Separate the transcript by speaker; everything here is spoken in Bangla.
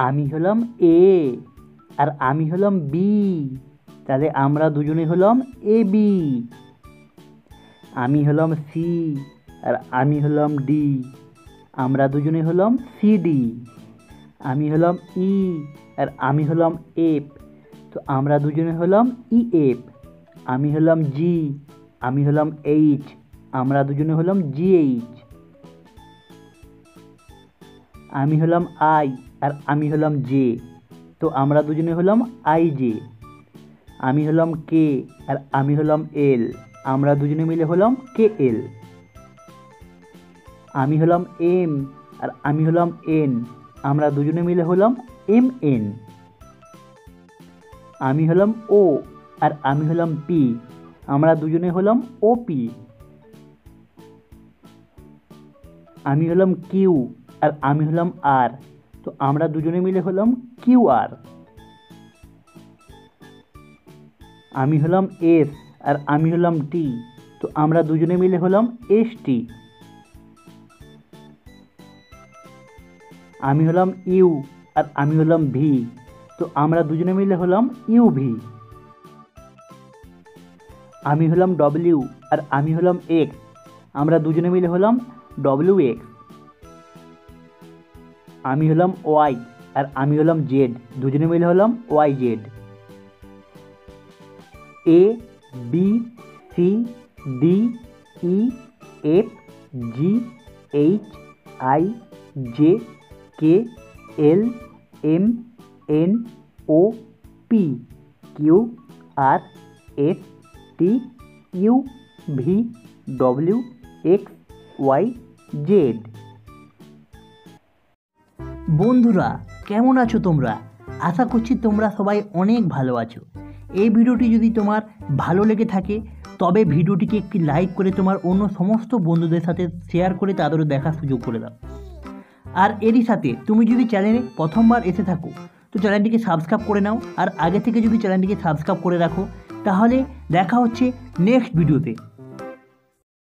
Speaker 1: আমি হলাম এ আর আমি হলাম বি, তাহলে আমরা দুজনে হলাম এ বি। আমি হলাম সি আর আমি হলাম ডি, আমরা দুজনে হলাম সি ডি। আমি হলাম ই আর আমি হলাম এফ, তো আমরা দুজনে হলাম ই এফ। আমি হলাম জি, আমি হলাম এইচ, আমরা দুজনে হলাম জি এইচ। আমি হলাম আই আর আমি হলাম জে, তো আমরা দুজনে হলাম আই জে। আমি হলাম কে আর আমি হলাম এল, আমরা দুজনে মিলে হলাম কে এল। আমি হলাম এম আর আমি হলাম এন, আমরা দুজনে মিলে হলাম এম এন। আমি হলাম ও আর আমি হলাম পি, আমরা দুজনে হলাম ও পি। আমি হলাম কিউ আর আমি হলাম আর, তো আমরা দুজনে মিলে হলাম কিউ আর। আমি হলাম এস আর আমি হলাম টি, তো আমরা দুজনে মিলে হলাম এস টি। আমি হলাম ইউ আর আমি হলাম ভি, তো আমরা দুজনে মিলে হলাম ইউ ভি। আমি হলাম ডব্লিউ আর আমি হলাম এক্স, আমরা দুজনে মিলে হলাম ডব্লিউ এক্স। আমি হলাম ওয়াই আর আমি হলাম জেড, দুজনে মিলে হলাম Y Z. A B C D E F G H I J K L M N O P Q R S T U V W X Y Z. বন্ধুরা, কেমন আছো তোমরা? আশা করছি তোমরা সবাই অনেক ভালো আছো। এই ভিডিওটি যদি তোমার ভালো লেগে থাকে তবে ভিডিওটিকে একটি লাইক করে তোমার অন্য সমস্ত বন্ধুদের সাথে শেয়ার করে তাদেরও দেখার সুযোগ করে দাও। আর এরই সাথে তুমি যদি চ্যানেলে প্রথমবার এসে থাকো তো চ্যানেলটিকে সাবস্ক্রাইব করে নাও, আর আগে থেকে যদি চ্যানেলটিকে সাবস্ক্রাইব করে রাখো তাহলে দেখা হচ্ছে নেক্সট ভিডিওতে।